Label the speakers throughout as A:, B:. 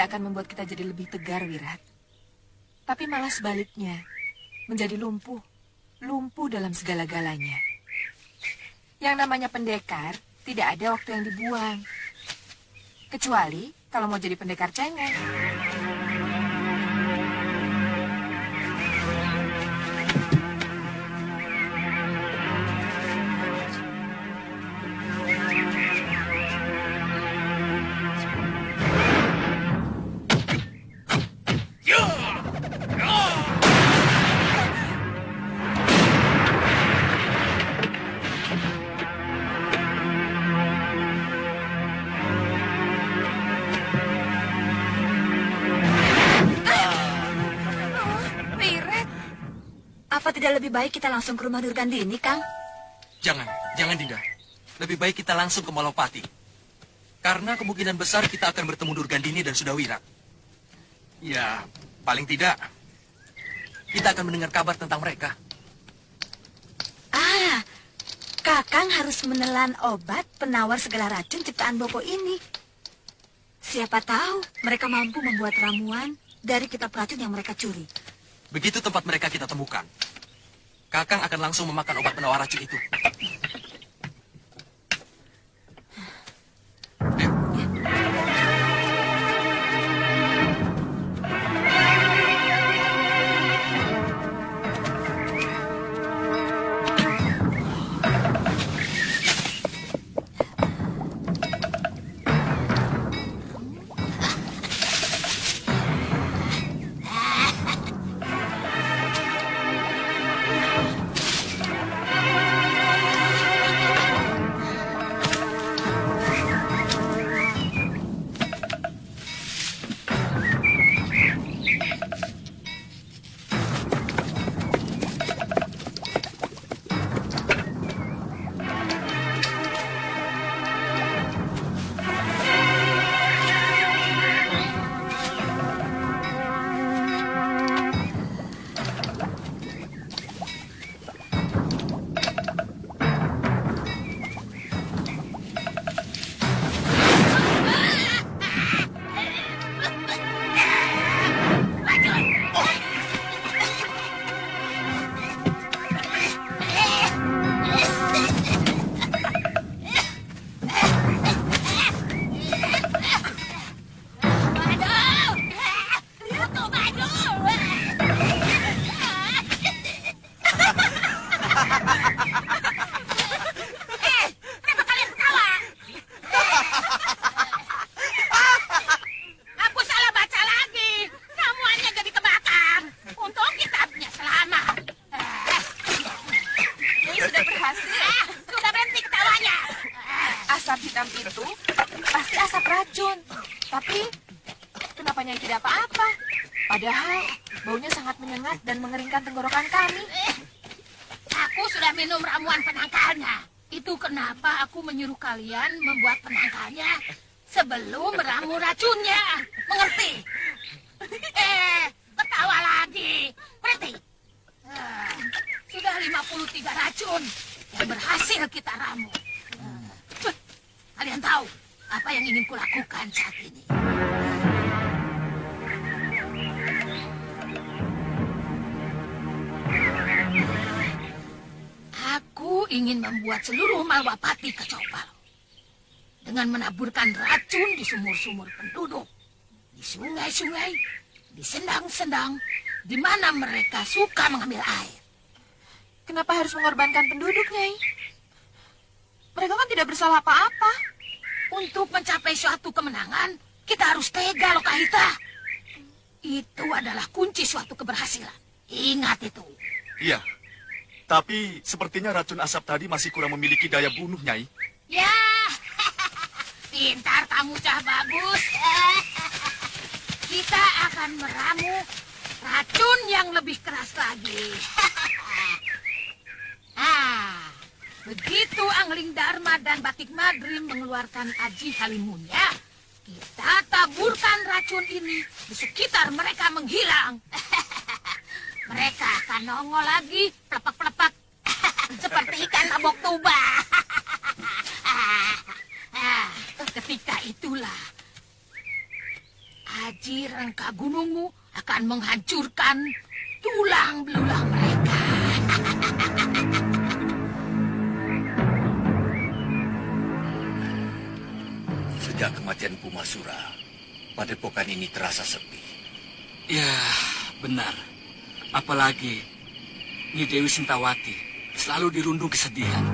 A: tidak akan membuat kita jadi lebih tegar, Wirat. Tapi malah sebaliknya, menjadi lumpuh. Lumpuh dalam segala-galanya. Yang namanya pendekar, tidak ada waktu yang dibuang. Kecuali kalau mau jadi pendekar cengeng.
B: Apa tidak lebih baik kita langsung ke rumah Nurgandini, Kang?
C: Jangan Dinda. Lebih baik kita langsung ke Malopati. Karena kemungkinan besar kita akan bertemu Nurgandini dan Sudawira. Ya, paling tidak kita akan mendengar kabar tentang mereka.
B: Kakang harus menelan obat penawar segala racun ciptaan Bopo ini. Siapa tahu mereka mampu membuat ramuan dari kitab racun yang mereka curi.
C: Begitu tempat mereka kita temukan, Kakang akan langsung memakan obat penawar racun itu.
A: Tapi, kenapa Nyai tidak apa-apa? Padahal, baunya sangat menyengat dan mengeringkan tenggorokan kami.
D: Aku sudah minum ramuan penangkalnya. Itu kenapa aku menyuruh kalian membuat penangkalnya sebelum meramu racunnya. Mengerti? Ketawa lagi. Berhenti. Sudah 53 racun yang berhasil kita ramu. Kalian tahu apa yang ingin kulakukan saat ini? Aku ingin membuat seluruh Malwapati kacau balau. Dengan menaburkan racun di sumur-sumur penduduk, di sungai-sungai, di sendang-sendang, di mana mereka suka mengambil air.
A: Kenapa harus mengorbankan penduduk, Nyai? Mereka kan tidak bersalah apa-apa.
D: Untuk mencapai suatu kemenangan, kita harus tega, Lokahita. Itu adalah kunci suatu keberhasilan. Ingat itu.
E: Iya. Tapi sepertinya racun asap tadi masih kurang memiliki daya bunuh, Nyai.
D: Ya, pintar kamu, Cah Bagus. Kita akan meramu racun yang lebih keras lagi. Begitu Angling Dharma dan Batik Madrim mengeluarkan Aji Halimunnya, kita taburkan racun ini di sekitar mereka menghilang. Mereka akan nongol lagi, pelepak-pelepak, seperti ikan tabok tuba. Ketika itulah Aji Rengka Gunungmu akan menghancurkan tulang belulang mereka.
F: Sejak kematian Pumasura, padepokan ini terasa sepi.
C: Ya, benar. Apalagi Nyi Dewi Sintawati selalu dirundung kesedihan.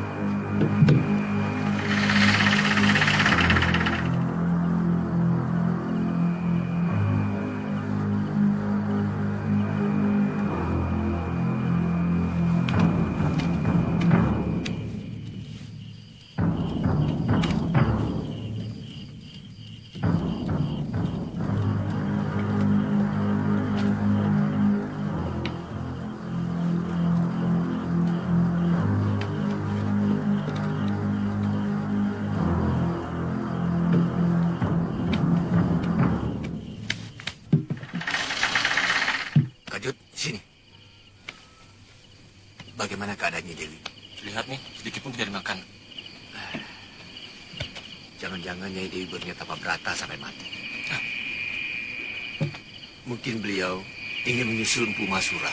F: Kajut, sini. Bagaimana keadaannya Dewi?
C: Lihat nih, sedikit pun tidak dimakan.
F: Jangan-jangan Nyai Dewi berniat apa berata sampai mati. Mungkin beliau ingin menyusul Empu Masura.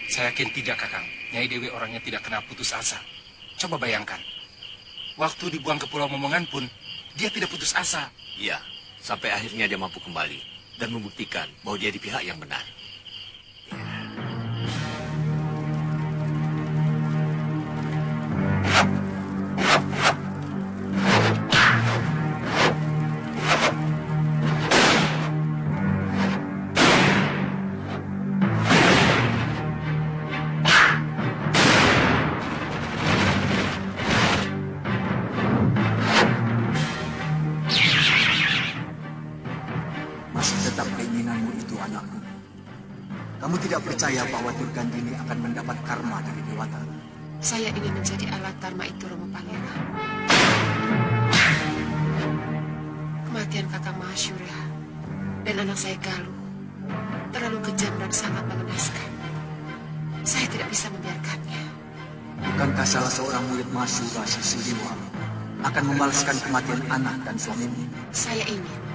G: Saya yakin tidak, Kakang. Nyai Dewi orangnya tidak kenal putus asa. Coba bayangkan. Waktu dibuang ke Pulau Momongan pun, dia tidak putus asa.
F: Iya, sampai akhirnya dia mampu kembali dan membuktikan bahwa dia di pihak yang benar.
H: Masih tetap keinginanmu itu, anakku. Kamu tidak percaya bahwa Durgandini akan mendapat karma dari Dewata?
A: Saya ingin menjadi alat karma itu, Romo Pangeran. Kematian kakak Mahasyura dan anak saya Galuh terlalu kejam dan sangat mengenaskan. Saya tidak bisa membiarkannya.
H: Bukankah salah seorang murid Mahasyura, Siliwa, akan membalaskan kematian anak dan suamimu?
A: Saya ingin.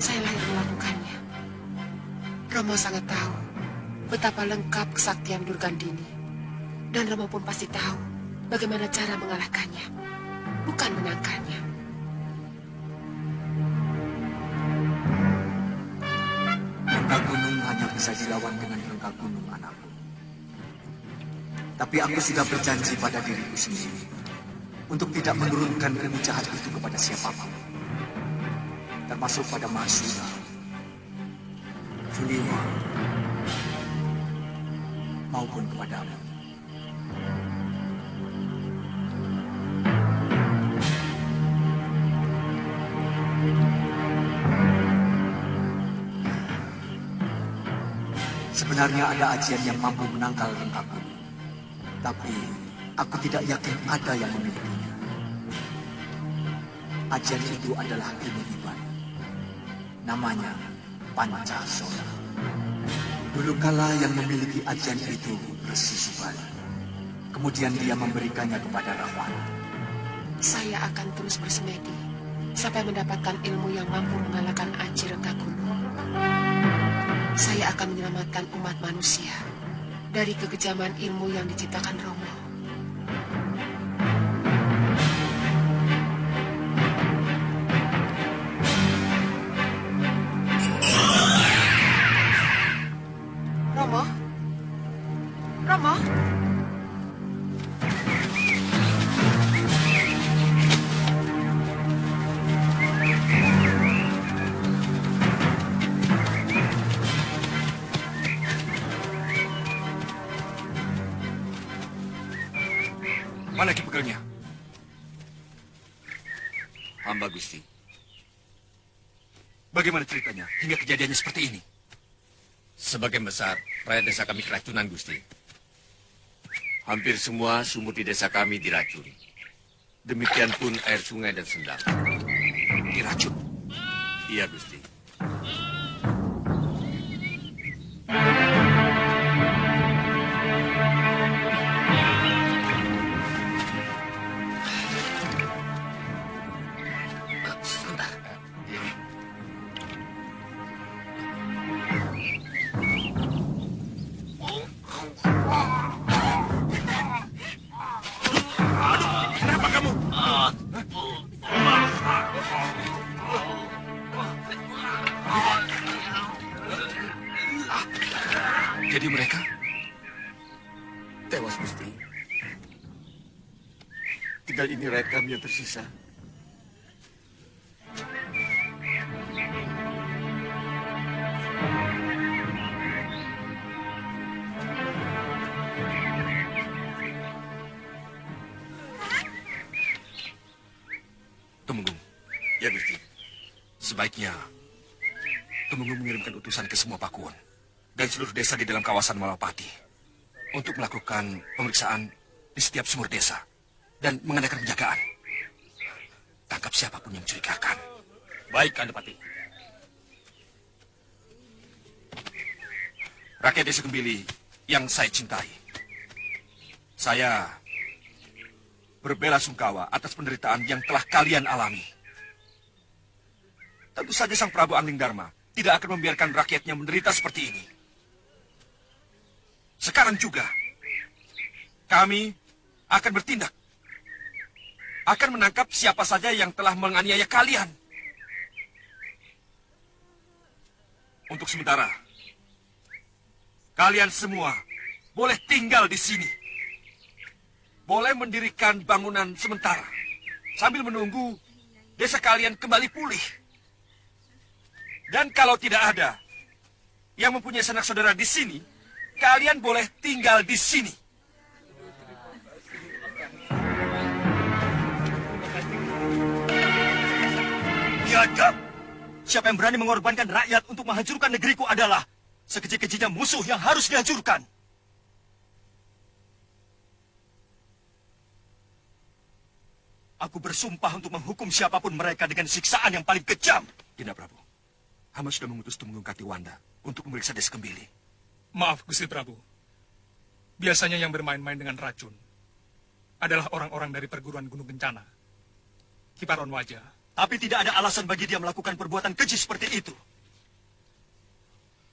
A: Sayalah yang melakukannya. Romo sangat tahu betapa lengkap kesaktian Durgandini. Dan Romo pun pasti tahu bagaimana cara mengalahkannya, bukan menangkannya.
H: Rengga Gunung hanya bisa dilawan dengan Rengga Gunung, anakku. Tapi aku sudah berjanji pada diriku sendiri untuk tidak menurunkan ilmu jahat itu kepada siapapun, termasuk pada Mahasyura, Suliwa, maupun kepadamu. Sebenarnya ada ajian yang mampu menangkal Rengga Gunung, tapi aku tidak yakin ada yang memilikinya. Ajian itu adalah ilmu iban. Namanya Pancasona. Dulu kala yang memiliki ajian itu Resi Subali. Kemudian dia memberikannya kepada Rahwana.
A: Saya akan terus bersemedi sampai mendapatkan ilmu yang mampu mengalahkan Aji Rengga Gunung. Saya akan menyelamatkan umat manusia dari kekejaman ilmu yang diciptakan Romo. Romo? Romo?
C: Mana Ki Pegelnya?
F: Hamba Gusti.
C: Bagaimana ceritanya hingga kejadiannya seperti ini?
F: Sebagian besar rakyat desa kami keracunan, Gusti. Hampir semua sumur di desa kami diracun. Demikian pun air sungai dan sendang.
C: Diracun.
F: Iya, Gusti.
C: Sebentar.
G: Kenapa kamu?
C: Jadi mereka
E: Tewas, Gusti. Tinggal ini rakyat kami yang tersisa.
C: Temenggung,
E: Ya, Gusti.
C: sebaiknya Temenggung mengirimkan utusan ke semua pakuan dan seluruh desa di dalam kawasan Malapati untuk melakukan pemeriksaan di setiap sumur desa dan mengadakan penjagaan. Tangkap siapapun yang mencurigakan.
E: Baik, Kandapati.
C: Rakyat Desa Gembili yang saya cintai, saya berbelasungkawa atas penderitaan yang telah kalian alami. Tentu saja Sang Prabu Anglingdarma tidak akan membiarkan rakyatnya menderita seperti ini. Sekarang juga, kami akan bertindak. Akan menangkap siapa saja yang telah menganiaya kalian. Untuk sementara, kalian semua boleh tinggal di sini. Boleh mendirikan bangunan sementara sambil menunggu desa kalian kembali pulih. Dan kalau tidak ada yang mempunyai sanak saudara di sini, kalian boleh tinggal di sini.
E: Biadab! Siapa yang berani mengorbankan rakyat untuk menghancurkan negeriku adalah sekecil-kecilnya musuh yang harus dihancurkan. Aku bersumpah untuk menghukum siapapun mereka dengan siksaan yang paling kejam.
C: Dinda Prabu, hamba sudah mengutus Temenggung Katiwanda untuk memeriksa Desa Gembili.
G: Maaf, Gusti Prabu. Biasanya yang bermain-main dengan racun adalah orang-orang dari perguruan Gunung Kencana. Kiparon Wajah.
E: Tapi tidak ada alasan bagi dia melakukan perbuatan keji seperti itu.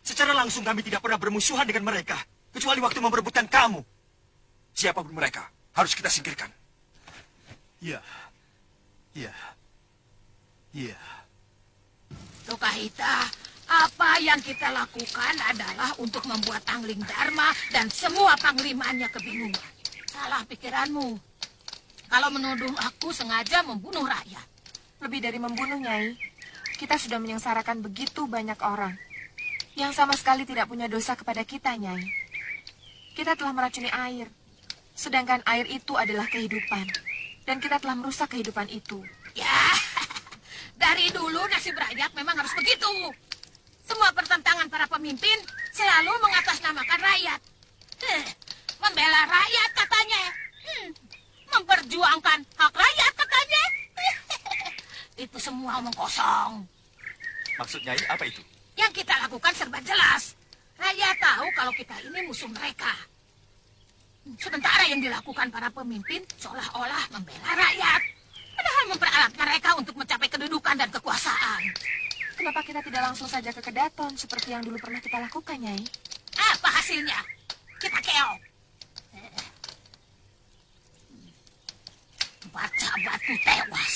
E: Secara langsung kami tidak pernah bermusuhan dengan mereka, kecuali waktu memperebutkan kamu.
C: Siapapun mereka, harus kita singkirkan.
E: Iya. Iya. Iya.
D: Lokahita, apa yang kita lakukan adalah untuk membuat Anglingdarma dan semua panglimanya kebingungan. Salah pikiranmu. Kalau menuduh aku sengaja membunuh rakyat.
A: Lebih dari membunuh, Nyai. Kita sudah menyengsarakan begitu banyak orang yang sama sekali tidak punya dosa kepada kita, Nyai. Kita telah meracuni air, sedangkan air itu adalah kehidupan. Dan kita telah merusak kehidupan itu.
D: Ya, dari dulu nasib rakyat memang harus begitu. Semua pertentangan para pemimpin selalu mengatasnamakan rakyat. Membela rakyat katanya. Memperjuangkan hak rakyat katanya. Itu semua omong kosong.
E: Maksud Nyai apa itu?
D: Yang kita lakukan serba jelas. Rakyat tahu kalau kita ini musuh mereka. Sementara yang dilakukan para pemimpin seolah-olah membela rakyat. Padahal memperalat mereka untuk mencapai kedudukan dan kekuasaan.
A: Kenapa kita tidak langsung saja ke Kedaton seperti yang dulu pernah kita lakukan, Nyai?
D: Apa hasilnya? Kita keok. Baca batu tewas.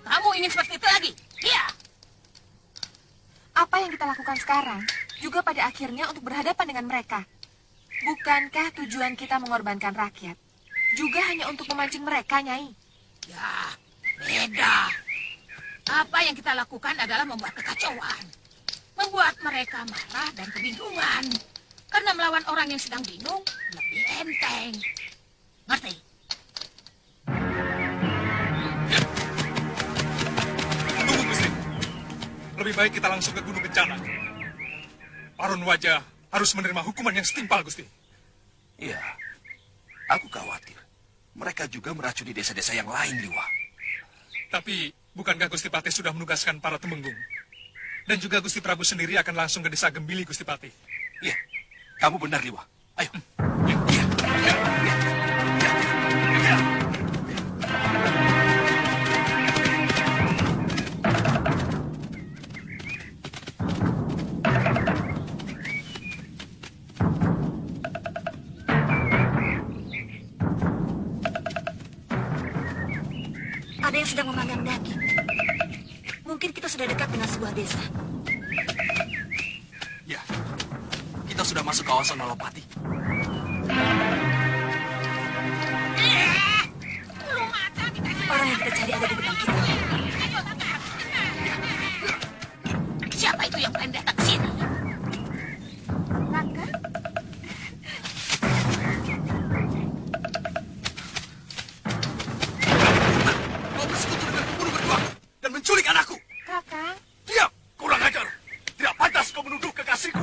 D: Kamu ingin seperti itu lagi? Iya.
A: Apa yang kita lakukan sekarang juga pada akhirnya untuk berhadapan dengan mereka. Bukankah tujuan kita mengorbankan rakyat juga hanya untuk memancing mereka, Nyai?
D: Ya, beda. Apa yang kita lakukan adalah membuat kekacauan. Membuat mereka marah dan kebingungan. Karena melawan orang yang sedang bingung lebih enteng. Ngerti?
G: Tunggu, Gusti. Lebih baik kita langsung ke Gunung Kencana. Paron Wajah harus menerima hukuman yang setimpal, Gusti.
C: Iya, aku khawatir. Mereka juga meracuni desa-desa yang lain, Liwa.
G: Tapi, bukankah Gusti Patih sudah menugaskan para temenggung? Dan juga Gusti Prabu sendiri akan langsung ke desa Gembili, Gusti Patih.
C: Iya, kamu benar, Liwa. Ayo.
G: Ya.
C: Iya. Iya. Iya. Iya.
B: Ada yang sedang memanggang daging. Mungkin kita sudah dekat dengan sebuah desa.
C: Ya, kita sudah masuk kawasan Malopati.
B: Orang yang kita cari ada di depan kita.
D: Siapa itu yang berani datang ke sini?
A: Raka,
C: Kau bersekutu dengan pembunuh mertuaku dan menculik anakku.
A: Kakang.
C: Diam, kurang ajar. Tidak pantas kau menuduh kekasihku.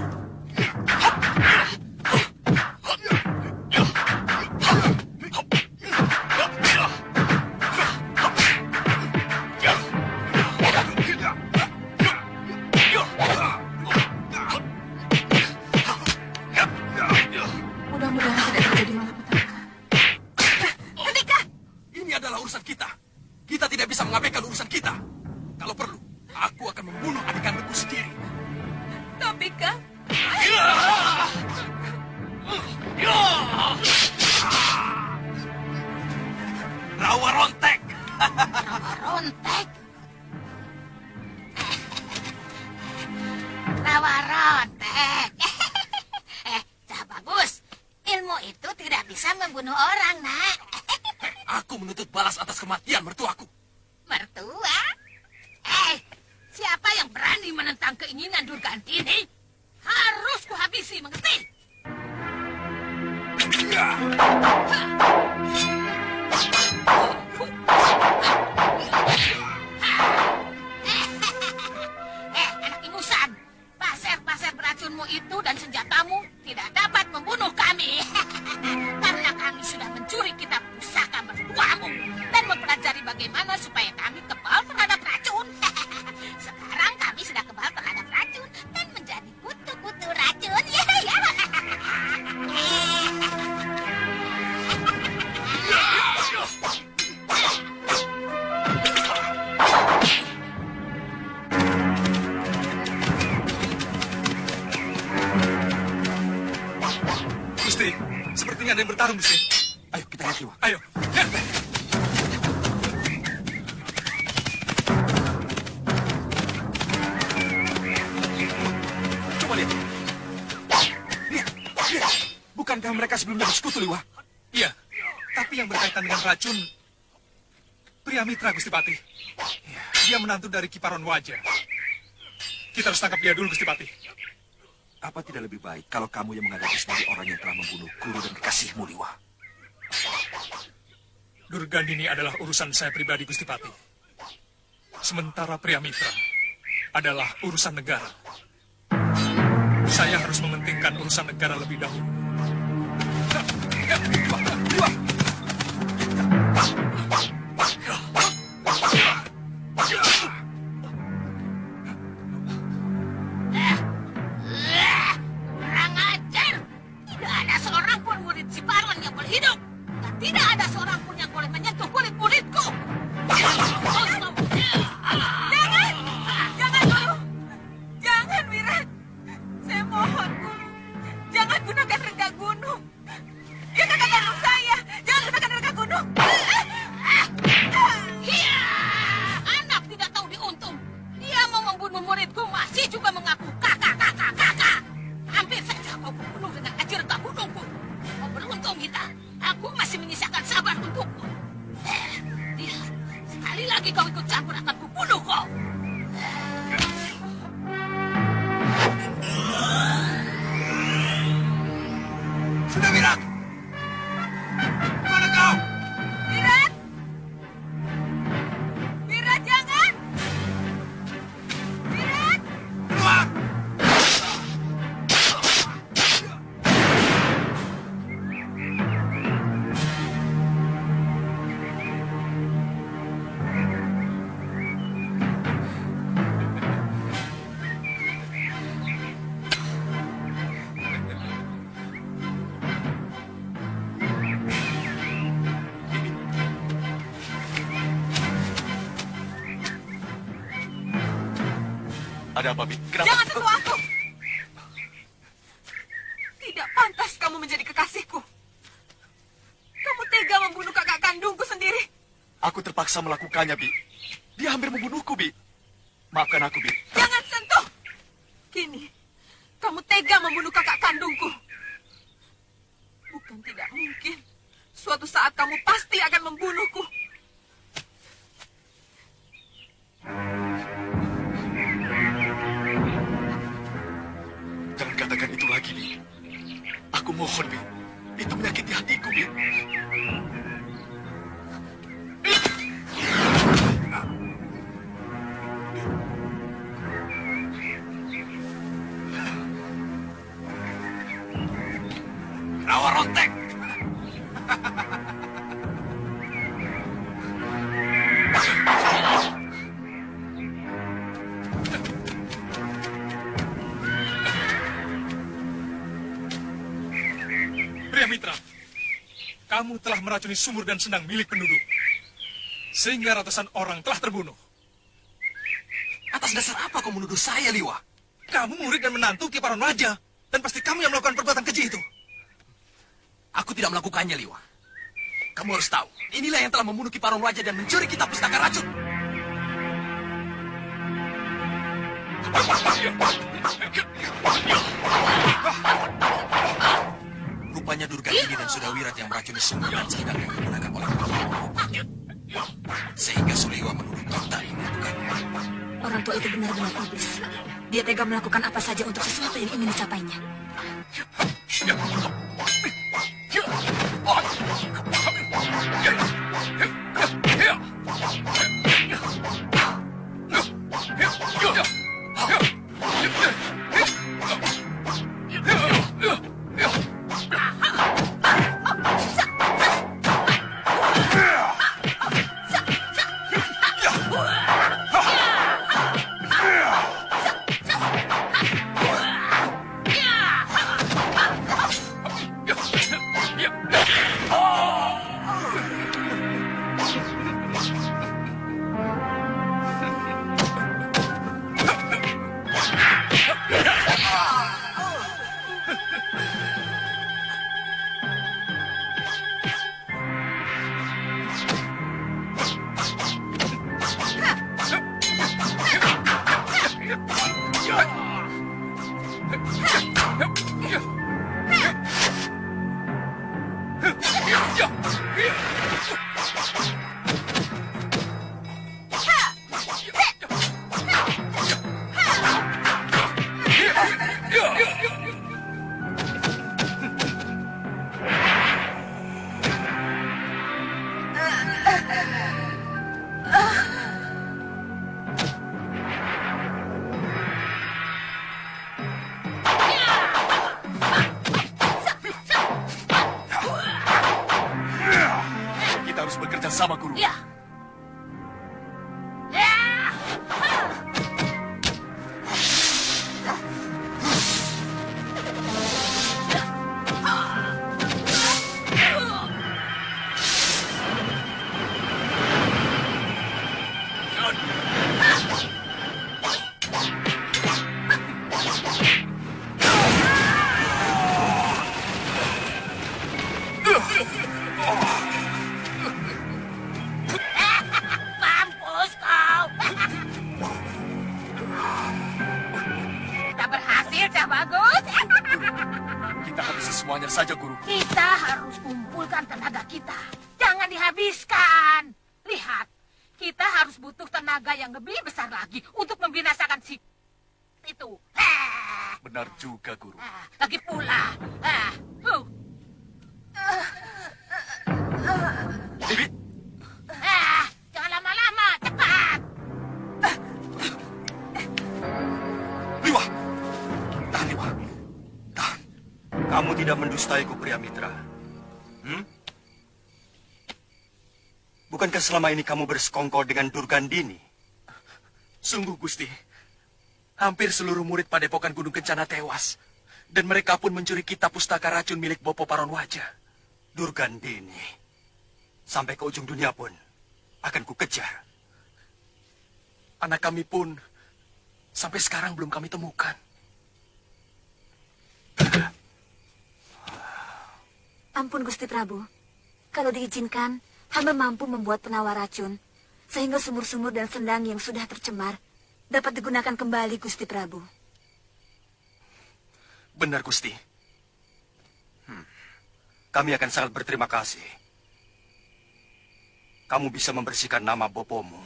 A: Mudah-mudahan tidak terjadi malapetaka.
C: Ini adalah urusan kita. Kita tidak bisa mengabaikan urusan kita. Kalau perlu, aku akan membunuh adik kandungku sendiri.
A: Tapi Kang,
C: Rawa rontek.
D: Rontek. Rawa rontek. Dah bagus. Ilmu itu tidak bisa membunuh orang, nak.
C: Aku menuntut balas atas kematian mertuaku.
D: Mertua? Siapa yang berani menentang keinginan Durgandini? Harus kuhabisi, mengerti? Anak ingusan. Pasir-pasir beracunmu itu dan senjatamu tidak dapat membunuh kami. Karena kami sudah mencuri kitab pusaka mertuamu dan mempelajari bagaimana supaya kami kebal terhadap racun. Sekarang kami sudah kebal terhadap racun dan menjadi kutu-kutu racun.
C: Gusti, sepertinya ada yang bertarung, Gusti. Ayo kita lihat, Liwa. Ayo. Coba lihat. Lihat. Bukankah mereka sebelumnya bersekutu, Liwa?
G: Iya, tapi yang berkaitan dengan racun, pria mitra Gusti Patih. Dia menantu dari Kiparon Wajah. Kita harus tangkap dia dulu, Gusti Patih.
E: Apa tidak lebih baik kalau kamu yang menghadapi sebagai orang yang telah membunuh guru dan kekasihmu, Liwa?
G: Durgandini adalah urusan saya pribadi, Gusti Patih. Sementara pria mitra adalah urusan negara. Saya harus mementingkan urusan negara lebih dahulu.
C: Liwa.
D: Kurang ajar. Tidak ada seorang pun murid si Baron yang boleh hidup. Dan tidak ada seorang pun yang boleh menyentuh kulit muridku.
A: Jangan! Jangan, Guru! Jangan, Wirat! Saya mohon, Guru. Jangan gunakan rengga gunung. Jangan gunakan saya! Jangan gunakan rengga gunung!
D: Hiya! Anak tidak tahu diuntung. Dia mau membunuh muridku masih juga mengaku kakak. Hampir saja kau bunuh dengan ajar rengga gunungku. Kau beruntung kita. Aku masih menyisakan sabar untukmu. Lihat, sekali lagi kau ikut campur akan kubunuh kau.
C: Sudah, Wirat. Mana kau?
A: Wirat! Wirat, jangan! Wirat!
C: Keluar!
E: Ada apa, Bi? Kenapa?
A: Jangan sentuh aku! Tidak pantas kamu menjadi kekasihku. Kamu tega membunuh kakak kandungku sendiri.
E: Aku terpaksa melakukannya, Bi. Dia hampir membunuhku, Bi. Maafkan aku, Bi.
A: Jangan sentuh! Kini, kamu tega membunuh kakak kandungku. Bukan tidak mungkin. Suatu saat kamu pasti akan membunuhku.
E: Jangan katakan itu lagi, Bi. Aku mohon, Bi. Itu menyakiti hatiku, Bi.
C: Rawa rontek.
G: Pria Mitra, kamu telah meracuni sumur dan sendang milik penduduk. Sehingga ratusan orang telah terbunuh.
C: Atas dasar apa kau menuduh saya, Liwa?
G: Kamu murid dan menantu Ki Paron Waja. Dan pasti kamu yang melakukan perbuatan keji itu.
C: Aku tidak melakukannya, Liwa. Kamu harus tahu, inilah yang telah membunuh Ki Paron Waja dan mencuri kitab pustaka racun. Rupanya Durgandini dan Sudawirat yang meracuni sumur dan sendang yang digunakan oleh sehingga Suliwa menuduh kita ini, bukan?
B: Orang tua itu benar-benar iblis. Dia tega melakukan apa saja untuk sesuatu yang ingin dicapainya.
E: Kita harus bekerja sama, Guru.
D: Ya. Mampus kau. Kita berhasil, Cah Bagus.
E: Kita habisi semuanya saja, Guru.
D: Kita harus kumpulkan tenaga kita. Jangan dihabiskan. Lihat, kita harus butuh tenaga yang lebih besar lagi untuk membinasakan si itu.
E: Benar juga, Guru.
D: Lagi pula.
E: Dewi,
D: Jangan lama-lama, cepat.
E: Liwa. Tahan, Liwa. Tahan. Kamu tidak mendustaiku, Pria Mitra. Bukankah selama ini kamu bersekongkol dengan Durgandini?
C: Sungguh, Gusti. Hampir seluruh murid Padepokan Gunung Kencana tewas. Dan mereka pun mencuri kitab pustaka racun milik Bopo Paron Waja.
E: Durgandini. Sampai ke ujung dunia pun akan kukejar.
C: Anak kami pun sampai sekarang belum kami temukan.
B: Ampun Gusti Prabu. Kalau diizinkan, hamba mampu membuat penawar racun, sehingga sumur-sumur dan sendang yang sudah tercemar dapat digunakan kembali, Gusti Prabu.
E: Benar, Gusti. Kami akan sangat berterima kasih. Kamu bisa membersihkan nama bopomu.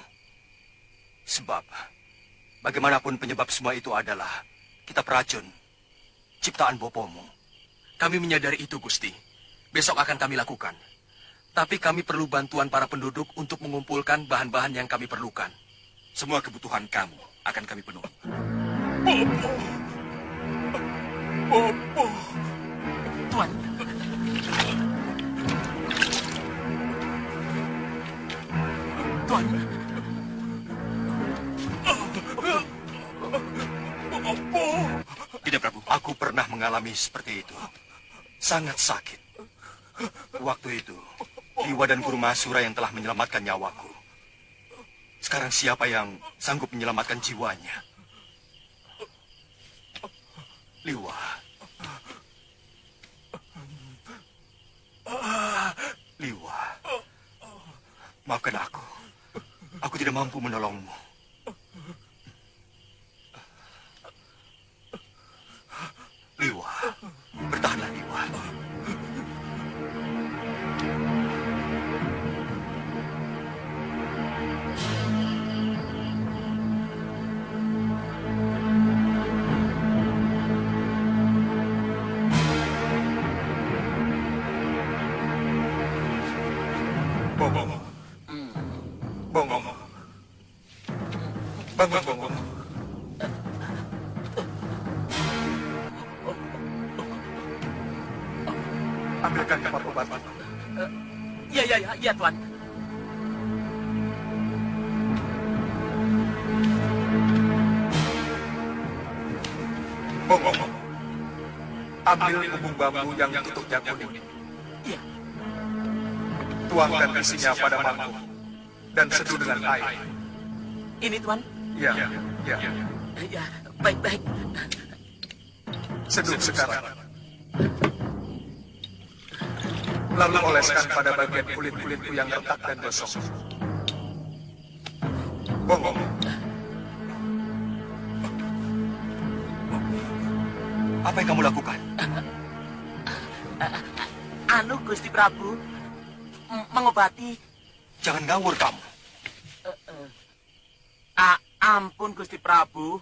E: Sebab, bagaimanapun penyebab semua itu adalah kitab racun, ciptaan bopomu.
C: Kami menyadari itu, Gusti. Besok akan kami lakukan. Tapi kami perlu bantuan para penduduk untuk mengumpulkan bahan-bahan yang kami perlukan. Semua kebutuhan kamu akan kami penuhi.
E: Bopo!
C: Tuan. Tuan.
E: Tidak, Prabu. Aku pernah mengalami seperti itu. Sangat sakit. Waktu itu, Liwa dan Guru Masura yang telah menyelamatkan nyawaku. Sekarang siapa yang sanggup menyelamatkan jiwanya? Liwa. Liwa. Maafkan aku. Aku tidak mampu menolongmu. Liwa. Bertahanlah, Liwa. Bongong. Bongong. Bangun, Bongong. Ambilkan kamar obat.
C: Iya, Tuan.
E: Bongong. Ambil bumbung bambu yang tutupnya kuning.
C: Iya.
E: Tuangkan isinya pada mangkuk dan seduh dengan air.
C: Ini, Tuan.
E: Ya, ya.
C: Ya, baik-baik.
E: Seduh sekarang. Lalu oleskan pada bagian kulit-kulitku yang retak dan gosong. Bongong. Apa yang kamu lakukan?
C: Anu, Gusti Prabu, mengobati.
E: Jangan ngawur kamu.
C: Ampun, Gusti Prabu.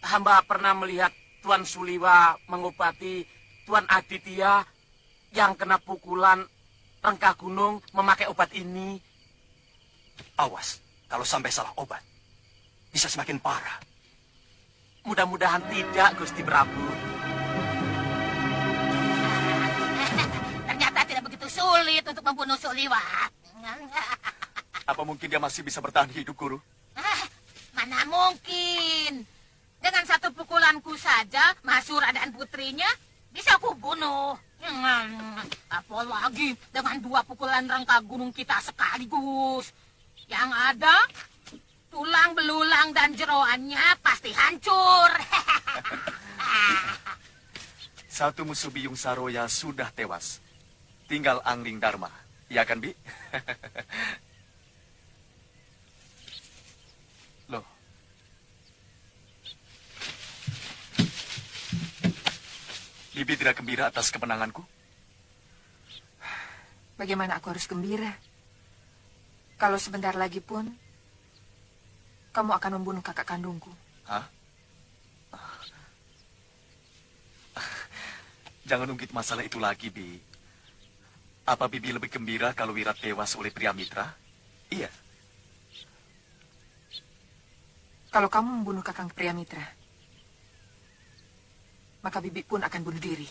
C: Hamba pernah melihat Tuan Suliwa mengobati Tuan Aditya yang kena pukulan rengkah gunung memakai obat ini.
E: Awas, kalau sampai salah obat, bisa semakin parah.
C: Mudah-mudahan tidak, Gusti Prabu.
D: Ternyata tidak begitu sulit untuk membunuh Suliwa.
E: Apa mungkin dia masih bisa bertahan hidup, Guru?
D: Mana mungkin. Dengan satu pukulanku saja, Masura dan putrinya bisa aku bunuh. Apalagi dengan 2 pukulan rengkah gunung kita sekaligus. Yang ada, tulang belulang dan jeroannya pasti hancur.
E: Satu musuh Biyung Saroya sudah tewas. Tinggal Angling Dharma. Ya kan, Bi? Loh. Bibi tidak gembira atas kemenanganku?
A: Bagaimana aku harus gembira? Kalau sebentar lagi pun, kamu akan membunuh kakak kandungku.
E: Hah? Jangan ungkit masalah itu lagi, Bi. Apa Bibi lebih gembira kalau Wira tewas oleh pria mitra? Iya.
A: Kalau kamu membunuh kakang pria mitra, maka Bibi pun akan bunuh diri.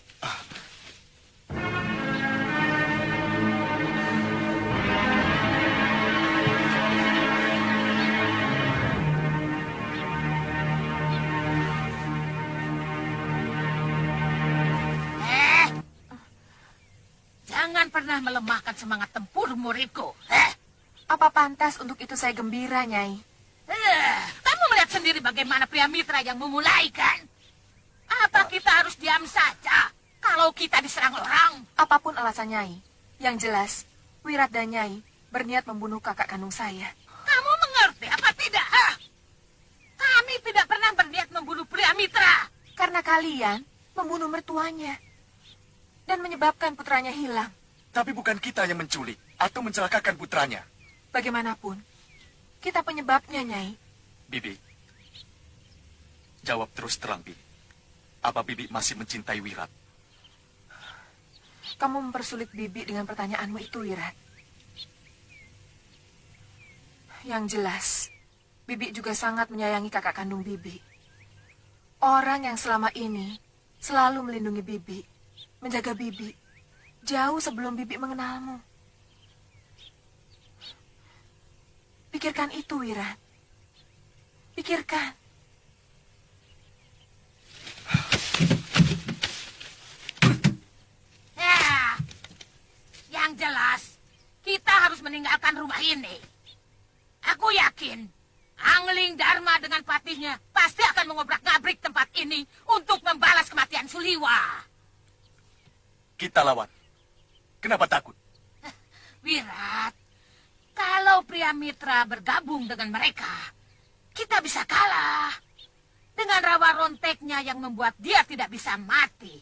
D: Jangan pernah melemahkan semangat tempur muridku.
A: Apa pantas untuk itu saya gembira, Nyai?
D: Kamu melihat sendiri bagaimana pria mitra yang memulai, kan? Apa kita harus diam saja kalau kita diserang orang?
A: Apapun alasan Nyai, yang jelas, Wirat dan Nyai berniat membunuh kakak kandung saya.
D: Kamu mengerti apa tidak? Ha? Kami tidak pernah berniat membunuh pria mitra.
A: Karena kalian membunuh mertuanya dan menyebabkan putranya hilang.
E: Tapi bukan kita yang menculik atau mencelakakan putranya.
A: Bagaimanapun, kita penyebabnya, Nyai.
E: Bibi, jawab terus terang, Bibi. Apa Bibi masih mencintai Wirat?
A: Kamu mempersulit Bibi dengan pertanyaanmu itu, Wirat. Yang jelas, Bibi juga sangat menyayangi kakak kandung Bibi. Orang yang selama ini selalu melindungi Bibi, menjaga Bibi, jauh sebelum Bibi mengenalmu. Pikirkan itu, Wirat. Pikirkan.
D: Ya, yang jelas, kita harus meninggalkan rumah ini. Aku yakin, Angling Dharma dengan patihnya pasti akan mengobrak-ngabrik tempat ini untuk membalas kematian Suliwa.
E: Kita lawan. Kenapa takut?
D: Wirat, kalau pria mitra bergabung dengan mereka, kita bisa kalah. Dengan rawa ronteknya yang membuat dia tidak bisa mati.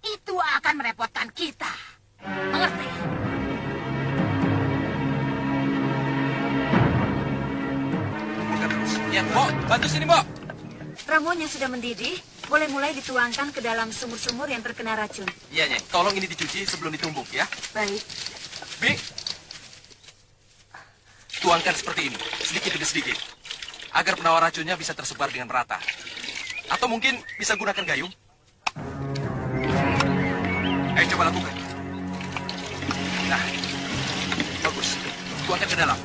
D: Itu akan merepotkan kita. Mengerti?
C: Ya, Mbok, bantu sini, Mbok.
B: Ramuan yang sudah mendidih boleh mulai dituangkan ke dalam sumur-sumur yang terkena racun.
C: Iya, Nyai. Tolong ini dicuci sebelum ditumbuk, ya.
A: Baik.
C: Bi, tuangkan seperti ini, sedikit demi sedikit, agar penawar racunnya bisa tersebar dengan merata. Atau mungkin bisa gunakan gayung. Ayo coba lakukan. Nah, bagus. Tuangkan ke dalam.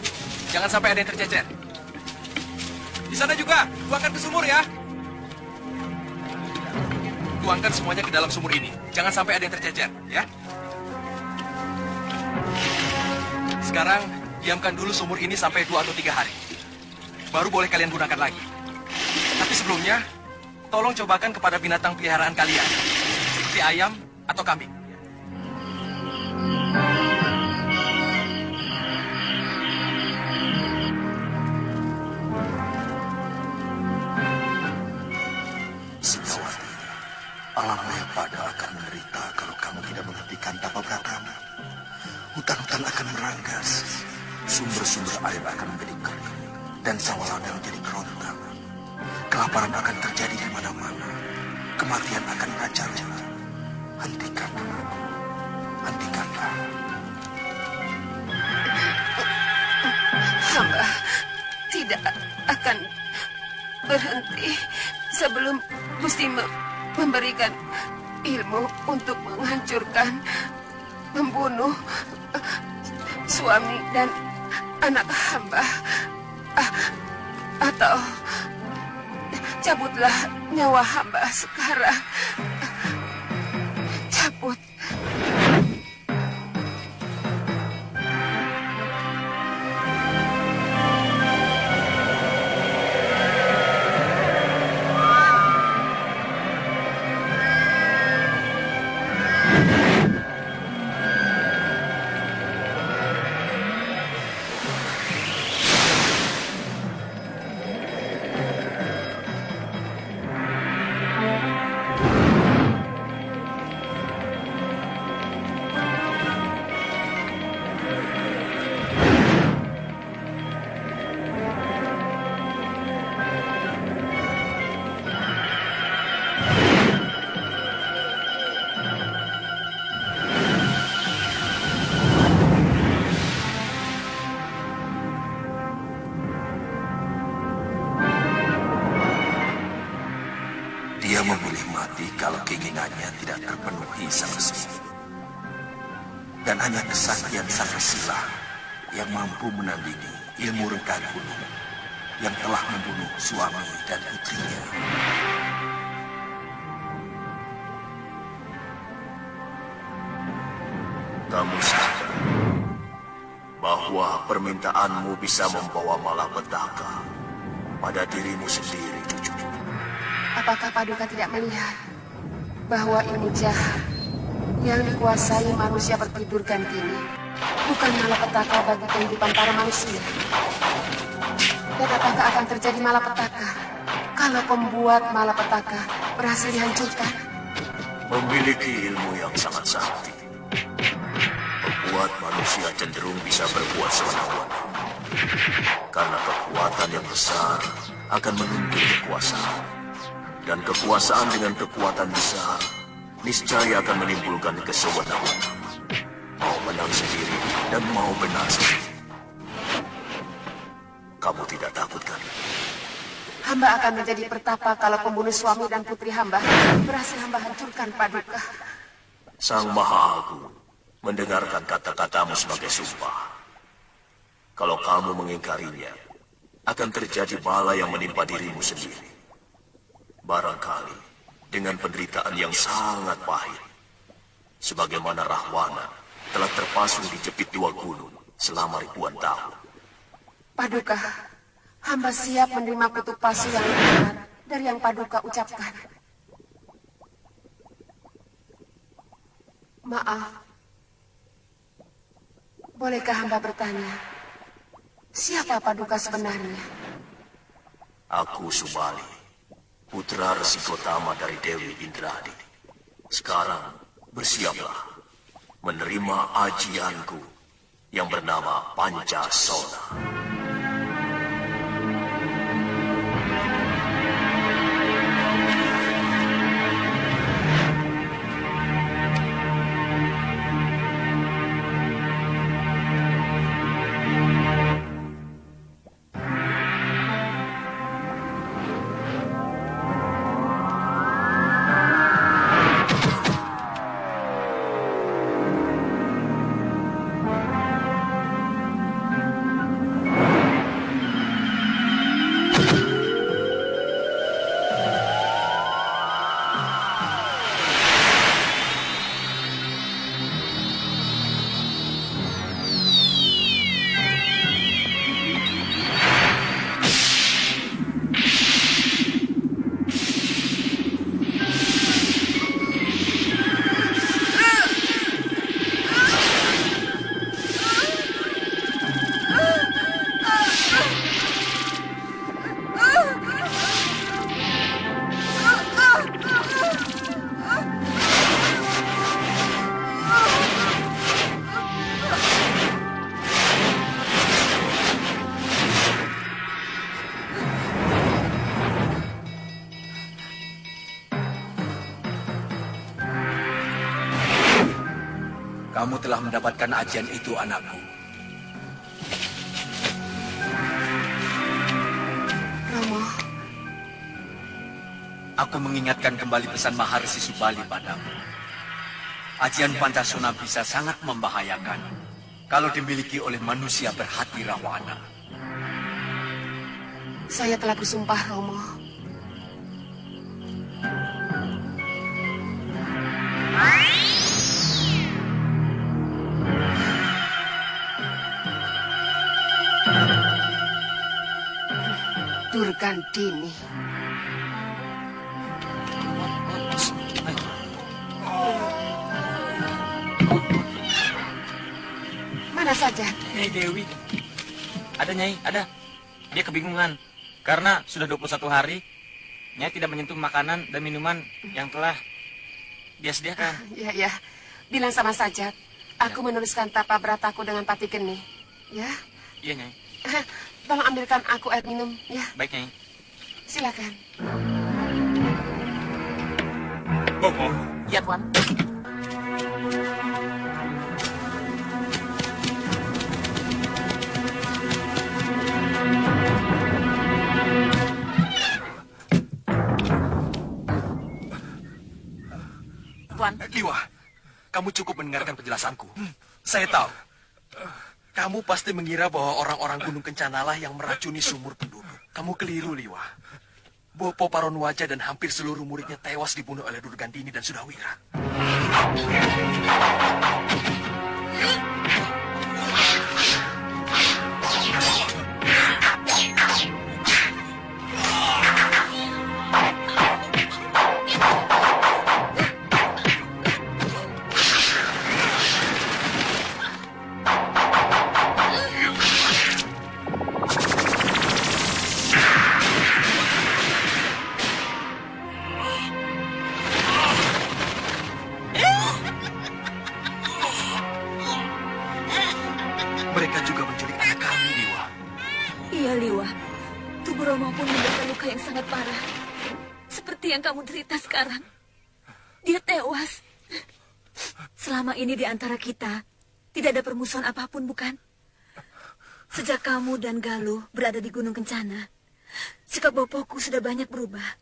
C: Jangan sampai ada yang tercecer. Di sana juga, tuangkan ke sumur ya. Tuangkan semuanya ke dalam sumur ini. Jangan sampai ada yang tercecer, ya. Sekarang, diamkan dulu sumur ini sampai 2 atau 3 hari. Baru boleh kalian gunakan lagi. Tapi sebelumnya, tolong cobakan kepada binatang peliharaan kalian. Seperti ayam atau kambing.
H: Singkawati, alam maya pada akan menderita kalau kamu tidak menghentikan tapa bratamu. Hutan-hutan akan meranggas, sumber-sumber air akan menjadi kering, dan sawah ladang menjadi kerontang. Kelaparan akan terjadi di mana-mana, kematian akan merajalela. Hentikanlah, hentikanlah.
I: Hamba tidak akan berhenti sebelum Gusti memberikan ilmu untuk menghancurkan, membunuh suami dan anak hamba. Atau cabutlah nyawa hamba sekarang. Cabut.
H: Dia memilih mati kalau keinginannya tidak terpenuhi sang resi. Dan hanya kesaktian sang resilah yang mampu menandingi ilmu renggang gunung yang telah membunuh suami dan putrinya. Kamu sadar bahwa permintaanmu bisa membawa malapetaka pada dirimu sendiri, cucu.
I: Apakah Paduka tidak melihat bahwa ilmu jahat Yang dikuasai manusia bertidur Gandini bukan malapetaka bagi kehidupan para manusia. Dan apakah akan terjadi malapetaka kalau pembuat malapetaka berhasil dihancurkan?
F: Memiliki ilmu yang sangat sakti, membuat manusia cenderung bisa berbuat semena-mena. Karena kekuatan yang besar akan menuntut kekuasaan. Dan kekuasaan dengan kekuatan besar niscaya akan menimbulkan kesewenang-wenangan. Mau menang sendiri dan mau benar sendiri. Kamu tidak takut kan?
I: Hamba akan menjadi pertapa kalau pembunuh suami dan putri hamba berhasil hamba hancurkan, Paduka.
F: Sang Maha Agung mendengarkan kata-katamu sebagai sumpah. Kalau kamu mengingkarinya, akan terjadi bala yang menimpa dirimu sendiri. Barangkali dengan penderitaan yang sangat pahit. Sebagaimana Rahwana telah terpasung di jepit dua gunung selama ribuan tahun.
I: Paduka, hamba siap menerima kutuk pasu yang lebih berat dari yang Paduka ucapkan. Maaf, bolehkah hamba bertanya, siapa Paduka sebenarnya?
F: Aku Subali, putra Resi Gotama dari Dewi Indradi. Sekarang bersiaplah menerima ajianku yang bernama Pancasona.
H: Kamu telah mendapatkan ajian itu, anakku.
I: Romo,
H: Aku mengingatkan kembali pesan Maharsi Subali padamu. Ajian Pancasona bisa sangat membahayakan kalau dimiliki oleh manusia berhati Rahwana.
I: saya telah bersumpah, Romo. Durgandini. Mana saja?
J: Nyai Dewi. Ada, Nyai, ada. Dia kebingungan. Karena sudah 21 hari, Nyai tidak menyentuh makanan dan minuman yang telah dia sediakan.
I: Ya. Bilang sama Sajat. Aku menuliskan tapa berataku dengan pati geni. Ya.
J: Iya, Nyai.
I: Tolong ambilkan aku air minum, ya.
J: Baik, Nyai.
I: Silakan.
G: Bopo,
J: Iya, Tuan.
C: Tuan. Liwa, kamu cukup mendengarkan penjelasanku. Saya tahu. Kamu pasti mengira bahwa orang-orang Gunung Kencanalah yang meracuni sumur penduduk. Kamu keliru, Liwa. Bopo Paronwaja dan hampir seluruh muridnya tewas dibunuh oleh Durgandini dan Sudawira.
B: maupun menderita luka yang sangat parah. Seperti yang kamu derita sekarang. Dia tewas. Selama ini di antara kita, tidak ada permusuhan apapun, bukan? Sejak kamu dan Galuh berada di Gunung Kencana, sikap Bopoku sudah banyak berubah.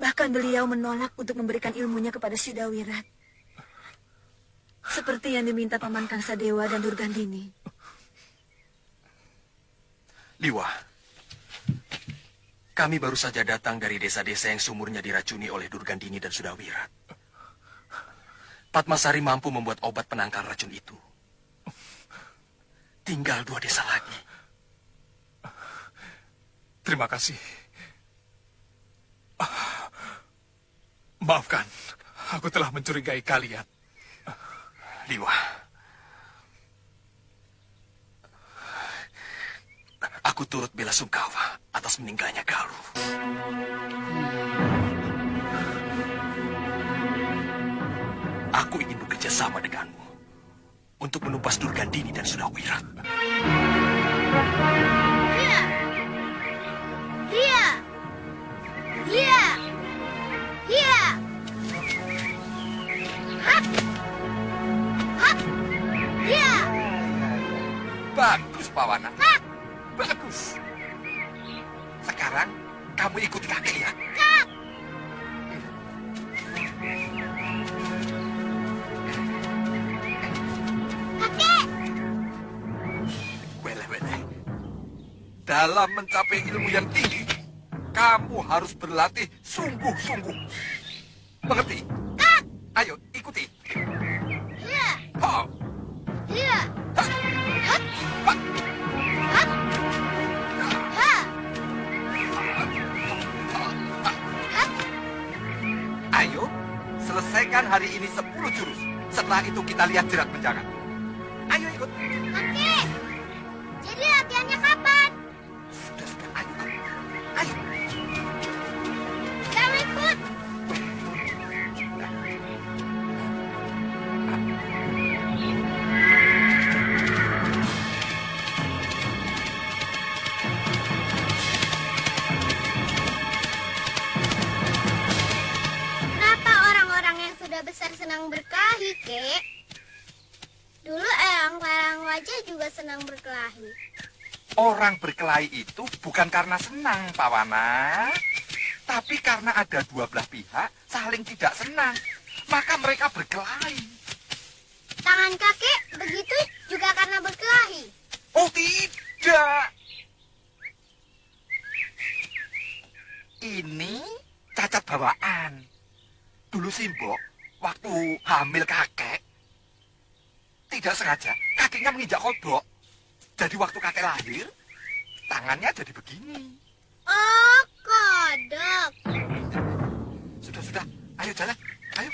B: Bahkan beliau menolak untuk memberikan ilmunya kepada Sudawirat. Seperti yang diminta Paman Kangsadewa dan Durgandini.
C: Liwa, kami baru saja datang dari desa-desa yang sumurnya diracuni oleh Durgandini dan Sudawirat. Padmasari mampu membuat obat penangkal racun itu. Tinggal 2 desa lagi.
G: Terima kasih. Maafkan, aku telah mencurigai kalian.
C: Liwa, aku turut bela sungkawa atas meninggalnya Galuh. Aku ingin bekerja sama denganmu untuk menumpas Durgandini dan Sudawirat.
K: Iya. Iya. Iya. Iya. Hap. Hap. Iya.
C: Bagus, Pawana. Bagus. Sekarang kamu ikuti kakek ya. Dalam mencapai ilmu yang tinggi, kamu harus berlatih sungguh-sungguh. Mengerti? Ayo, ikuti.
K: Iya.
C: Ho.
K: Iya.
C: Ha.
K: Hap.
C: Ha.
K: Hap. Ha. Hap.
C: Ayo, selesaikan hari ini 10 jurus. Setelah itu kita lihat jerat penjara. Ayo ikut.
K: Kakek. Jadi latihannya kapan?
C: Sudah, ayo. Ayo.
K: Kamu ikut. Kenapa orang-orang yang sudah besar senang berkelahi, Kek? Dulu Eyang Larang Wajah juga senang berkelahi.
C: Orang berkelahi itu bukan karena senang, Pawana. Tapi karena ada 2 belah pihak saling tidak senang. Maka mereka berkelahi.
K: Tangan kakek begitu juga karena berkelahi.
C: Oh, tidak. Ini cacat bawaan. Dulu Simbok, waktu hamil kakek, tidak sengaja kakinya menginjak kodok. Jadi waktu kakek lahir, tangannya jadi begini.
K: Oh, kodok.
C: Sudah. Ayo jalan. Ayo.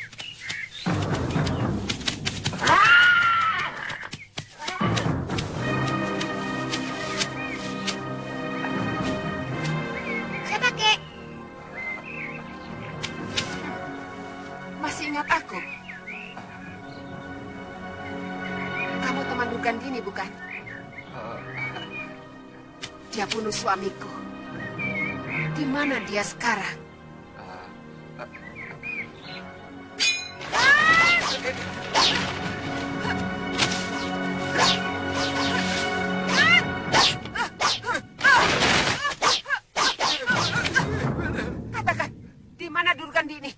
K: Siapa, Kek?
I: Masih ingat aku? Kamu teman Durgandini, bukan? Dia bunuh suamiku. Di mana dia sekarang? Katakan, di mana Durgandini?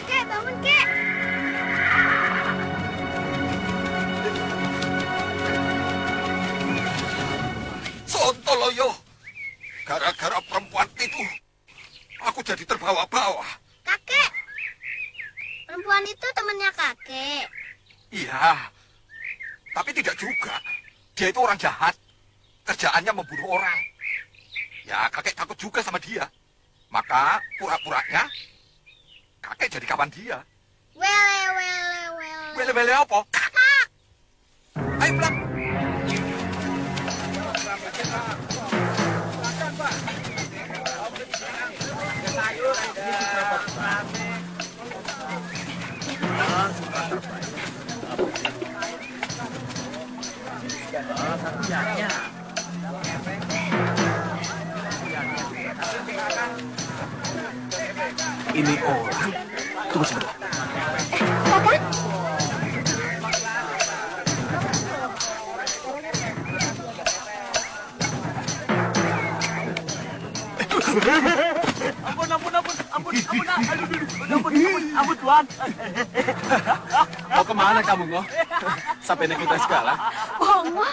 K: Kek, bangun, Kek.
C: Sontoloyo, gara-gara perempuan itu, aku jadi terbawa-bawa.
K: Kakek. Perempuan itu temannya kakek.
C: Iya, tapi tidak juga. Dia itu orang jahat. Kerjaannya membunuh orang. Ya, kakek takut juga sama dia. Maka pura-puranya, kakek jadi kawan dia.
K: Wele.
C: Wele-wele apa? Kakak! Ayo pulang.
H: Ini orang. Tunggu sebentar.
I: Kakang?
J: Ampun Tuan.
H: Mau kemana kamu, Ngoh? Sampai naik kita segala.
I: Bongo?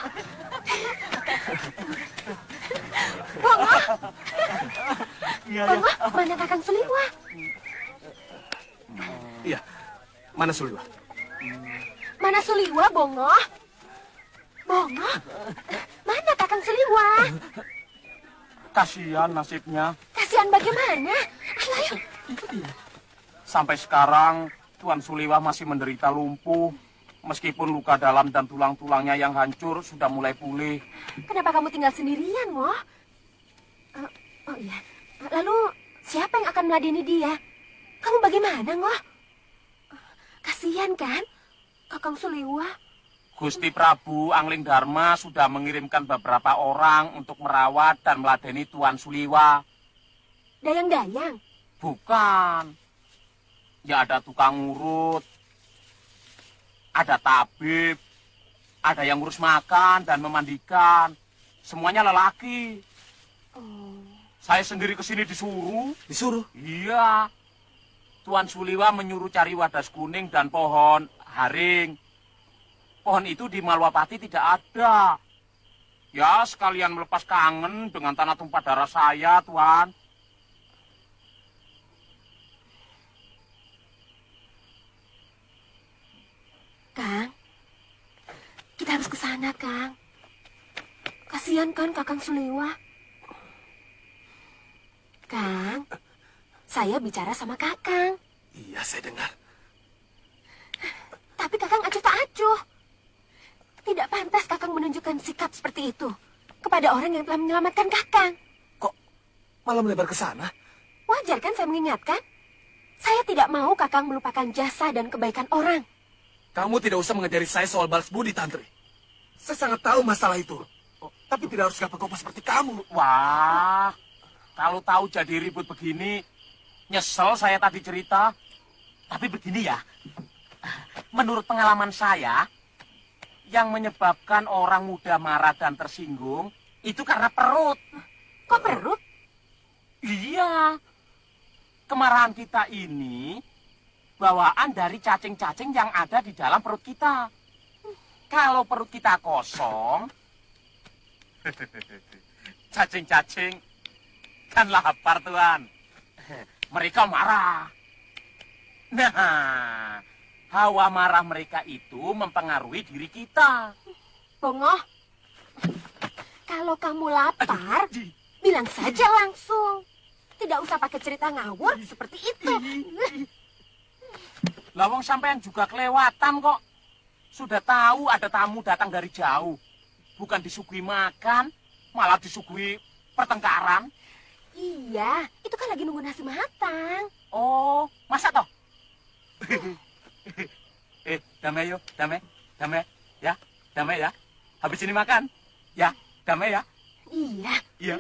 I: Bongo? Bongo, mana Kakang Suliwa?
H: Iya. Mana Suliwa?
I: Mana Suliwa, Bongo? Bongo? Mana Kakang Suliwa?
J: Kasihan nasibnya.
I: Kasihan bagaimana? Ayo.
J: Sampai sekarang Tuan Suliwa masih menderita lumpuh. Meskipun luka dalam dan tulang-tulangnya yang hancur sudah mulai pulih.
I: Kenapa kamu tinggal sendirian, Mo? Oh iya. Lalu siapa yang akan meladeni dia? Kamu bagaimana, Ngoh? Kasihan kan, Kakang Suliwa?
J: Gusti Prabu Angling Dharma sudah mengirimkan beberapa orang untuk merawat dan meladeni Tuan Suliwa.
I: Dayang-dayang?
J: Bukan. Ya ada tukang urut, ada tabib, ada yang ngurus makan dan memandikan. Semuanya lelaki.
I: Oh.
J: Saya sendiri kesini disuruh.
H: Disuruh?
J: Iya. Tuan Suliwa menyuruh cari wadas kuning dan pohon haring. Pohon itu di Malwapati tidak ada. Ya, sekalian melepas kangen dengan tanah tumpah darah saya, Tuan.
I: Kang, kita harus ke sana, Kang. Kasihan kan Kakang Suliwa? Kang, saya bicara sama Kakang.
H: Iya, saya dengar.
I: Tapi Kakang acuh tak acuh. Tidak pantas Kakang menunjukkan sikap seperti itu kepada orang yang telah menyelamatkan Kakang.
H: Kok malah melebar ke sana?
I: Wajar kan saya mengingatkan? Saya tidak mau Kakang melupakan jasa dan kebaikan orang.
H: Kamu tidak usah mengajari saya soal balas budi, Tantri. Saya sangat tahu masalah itu. Tapi tidak harus gagap seperti kamu.
J: Wah, kalau tahu jadi ribut begini, nyesel saya tadi cerita. Tapi begini ya, menurut pengalaman saya, yang menyebabkan orang muda marah dan tersinggung, itu karena perut.
I: Kok perut?
J: Iya. Kemarahan kita ini bawaan dari cacing-cacing yang ada di dalam perut kita. Kalau perut kita kosong, cacing-cacing kan lapar, Tuan. Mereka marah. Nah, hawa marah mereka itu mempengaruhi diri kita.
I: Bongo, kalau kamu lapar, bilang saja langsung. Tidak usah pakai cerita ngawur seperti itu.
J: Lawang sampean juga kelewatan kok. Sudah tahu ada tamu datang dari jauh. Bukan disuguhi makan, malah disuguhi pertengkaran.
I: Iya, itu kan lagi nunggu nasi matang.
J: Oh, masa toh? Damai yuk, damai ya, damai ya. Habis ini makan, ya, damai ya.
I: Iya.
J: Iya.